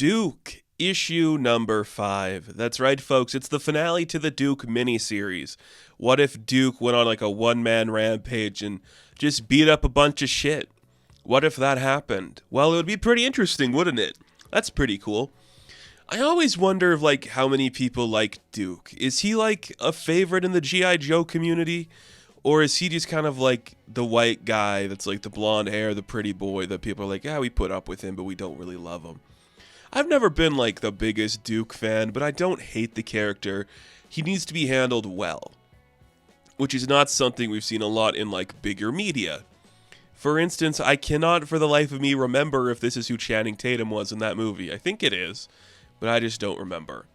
Duke, issue number 5. That's right, folks. It's the finale to the Duke miniseries. What if Duke went on like a one-man rampage and just beat up a bunch of shit? What if that happened? Well, it would be pretty interesting, wouldn't it? That's pretty cool. I always wonder like how many people like Duke. Is he like a favorite in the G.I. Joe community? Or is he just kind of like the white guy that's like the blonde hair, the pretty boy that people are like, yeah, we put up with him, but we don't really love him. I've never been like the biggest Duke fan, but I don't hate the character. He needs to be handled well, which is not something we've seen a lot in like bigger media. For instance, I cannot for the life of me remember if this is who Channing Tatum was in that movie. I think it is, but I just don't remember.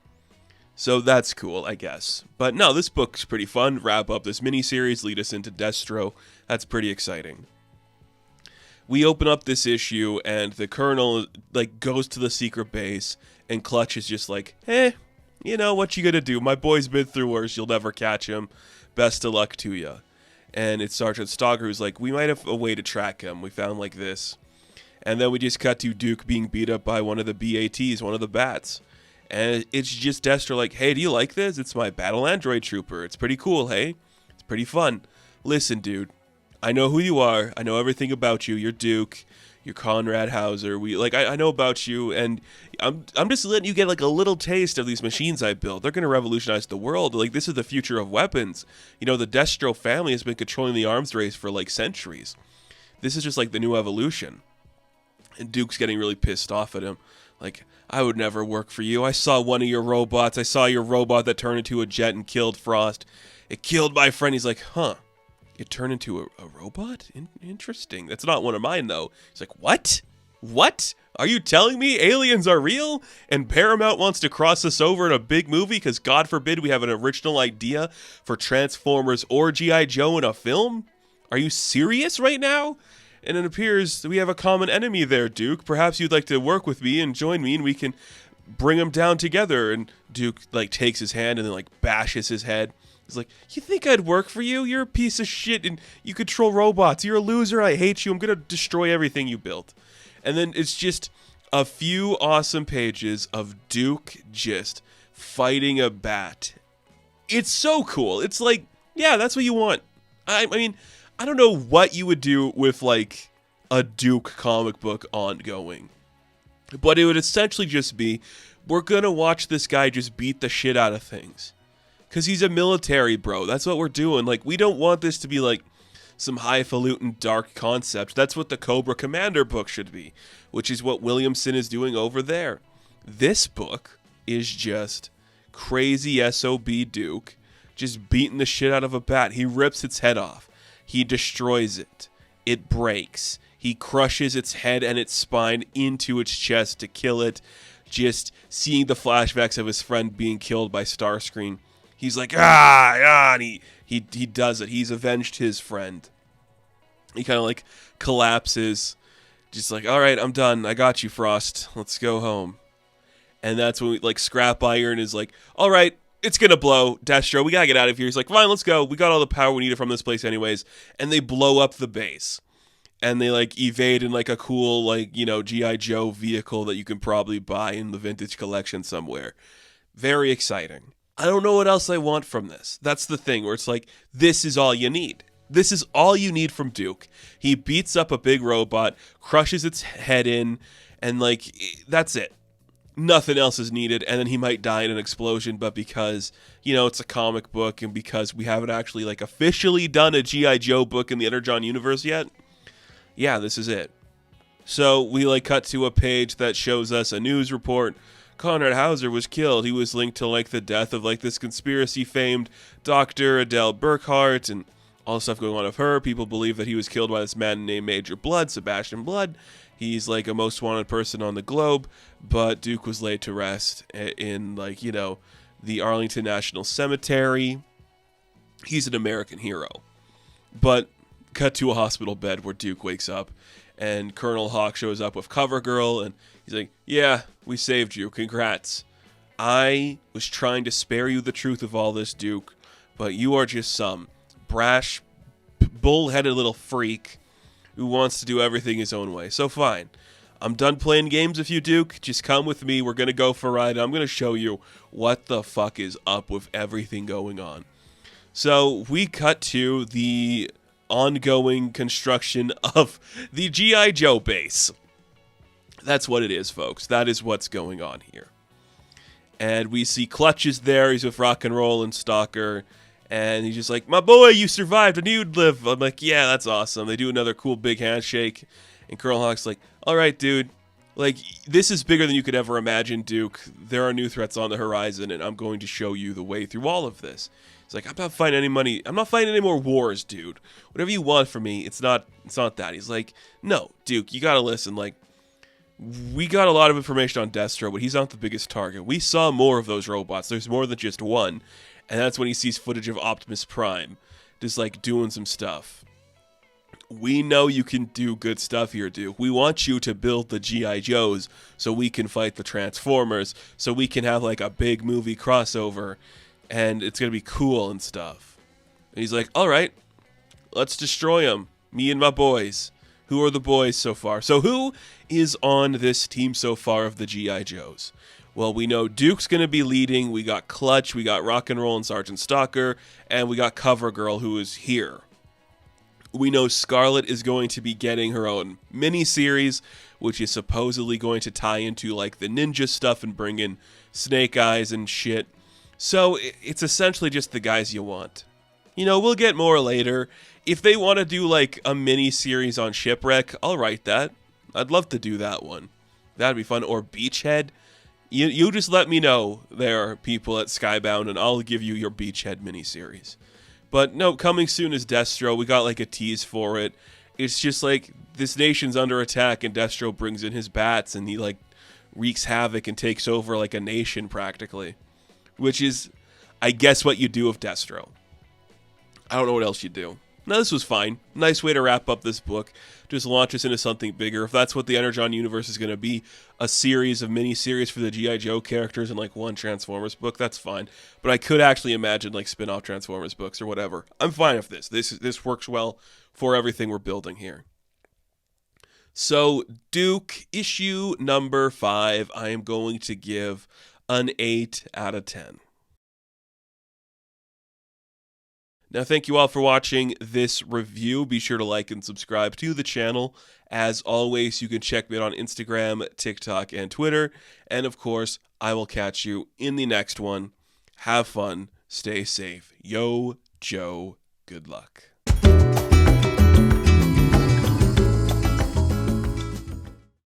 So that's cool, I guess. But no, this book's pretty fun. Wrap up this miniseries, lead us into Destro. That's pretty exciting. We open up this issue, and the Colonel like goes to the secret base, and Clutch is just like, you know, what you gonna do? My boy's been through worse. You'll never catch him. Best of luck to ya. And it's Sergeant Stalker who's like, we might have a way to track him. We found like this. And then we just cut to Duke being beat up by one of the BATs, one of the bats. And it's just Destro like, hey, do you like this? It's my battle android trooper. It's pretty cool, hey? It's pretty fun. Listen, dude, I know who you are. I know everything about you. You're Duke. You're Conrad Hauser. I know about you, and I'm just letting you get like a little taste of these machines I built. They're gonna revolutionize the world. Like, this is the future of weapons. You know, the Destro family has been controlling the arms race for like centuries. This is just like the new evolution. And Duke's getting really pissed off at him. Like, I would never work for you. I saw one of your robots. I saw your robot that turned into a jet and killed Frost. It killed my friend. He's like, huh? It turned into a robot? Interesting. That's not one of mine, though. He's like, what? What? Are you telling me aliens are real? And Paramount wants to cross us over in a big movie because, God forbid, we have an original idea for Transformers or G.I. Joe in a film? Are you serious right now? And it appears that we have a common enemy there, Duke. Perhaps you'd like to work with me and join me, and we can bring them down together. And Duke, like, takes his hand and then, like, bashes his head. He's like, you think I'd work for you? You're a piece of shit, and you control robots. You're a loser. I hate you. I'm going to destroy everything you built. And then it's just a few awesome pages of Duke just fighting a bat. It's so cool. It's like, yeah, that's what you want. I mean, I don't know what you would do with, like, a Duke comic book ongoing. But it would essentially just be, we're going to watch this guy just beat the shit out of things. Because he's a military bro. That's what we're doing. Like, we don't want this to be, like, some highfalutin dark concept. That's what the Cobra Commander book should be. Which is what Williamson is doing over there. This book is just crazy SOB Duke just beating the shit out of a bat. He rips its head off. He destroys it. It breaks. He crushes its head and its spine into its chest to kill it. Just seeing the flashbacks of his friend being killed by Starscream. He's like, and he does it. He's avenged his friend. He kind of like collapses. Just like, all right, I'm done. I got you, Frost. Let's go home. And that's when Scrap Iron is like, all right, it's going to blow. Destro, we got to get out of here. He's like, fine, let's go. We got all the power we needed from this place anyways. And they blow up the base. And they, evade in, a cool, G.I. Joe vehicle that you can probably buy in the vintage collection somewhere. Very exciting. I don't know what else I want from this. That's the thing, where it's like, this is all you need. This is all you need from Duke. He beats up a big robot, crushes its head in, and, that's it. Nothing else is needed, and then he might die in an explosion, but because, it's a comic book, and because we haven't actually, officially done a G.I. Joe book in the Energon universe yet, yeah, this is it. So we, cut to a page that shows us a news report. Conrad Hauser was killed. He was linked to, the death of, this conspiracy-famed Dr. Adele Burkhart, and all the stuff going on with her. People believe that he was killed by this man named Major Blood, Sebastian Blood. He's a most wanted person on the globe, but Duke was laid to rest in the Arlington National Cemetery. He's an American hero. But cut to a hospital bed where Duke wakes up, and Colonel Hawk shows up with CoverGirl, and he's like, yeah, we saved you. Congrats. I was trying to spare you the truth of all this, Duke, but you are just some brash, bull-headed little freak who wants to do everything his own way. So fine. I'm done playing games with you, Duke. Just come with me. We're going to go for a ride. I'm going to show you what the fuck is up with everything going on. So we cut to the ongoing construction of the G.I. Joe base. That's what it is, folks. That is what's going on here. And we see Clutch is there. He's with Rock and Roll and Stalker. And he's just like, my boy, you survived. I knew you'd live. I'm like, yeah, that's awesome. They do another cool big handshake. And Colonel Hawk's like, all right, dude. Like, this is bigger than you could ever imagine, Duke. There are new threats on the horizon, and I'm going to show you the way through all of this. He's like, I'm not fighting any money. I'm not fighting any more wars, dude. Whatever you want from me, it's not that. He's like, no, Duke, you gotta listen. Like, we got a lot of information on Destro, but he's not the biggest target. We saw more of those robots. There's more than just one. And that's when he sees footage of Optimus Prime, just like doing some stuff. We know you can do good stuff here, Duke. We want you to build the G.I. Joes so we can fight the Transformers, so we can have like a big movie crossover, and it's going to be cool and stuff. And he's like, all right, let's destroy them. Me and my boys. Who are the boys so far? So who is on this team so far of the G.I. Joes? Well, we know Duke's going to be leading. We got Clutch, we got Rock and Roll and Sergeant Stalker, and we got CoverGirl, who is here. We know Scarlet is going to be getting her own mini-series, which is supposedly going to tie into like the ninja stuff and bring in Snake Eyes and shit. So it's essentially just the guys you want. You know, we'll get more later. If they want to do like a mini-series on Shipwreck, I'll write that. I'd love to do that one. That'd be fun. Or Beachhead. You just let me know there, people at Skybound, and I'll give you your Beachhead miniseries. But no, coming soon is Destro. We got like a tease for it. It's just like this nation's under attack, and Destro brings in his bats, and he like wreaks havoc and takes over like a nation practically. Which is, I guess, what you do with Destro. I don't know what else you do. Now, this was fine. Nice way to wrap up this book. Just launch us into something bigger. If that's what the Energon universe is going to be, a series of mini-series for the G.I. Joe characters and like one Transformers book, that's fine. But I could actually imagine like spin-off Transformers books or whatever. I'm fine with this. This works well for everything we're building here. So, Duke, issue number 5, I am going to give an 8 out of 10. Now, thank you all for watching this review. Be sure to like and subscribe to the channel. As always, you can check me out on Instagram, TikTok, and Twitter. And of course, I will catch you in the next one. Have fun. Stay safe. Yo, Joe, good luck.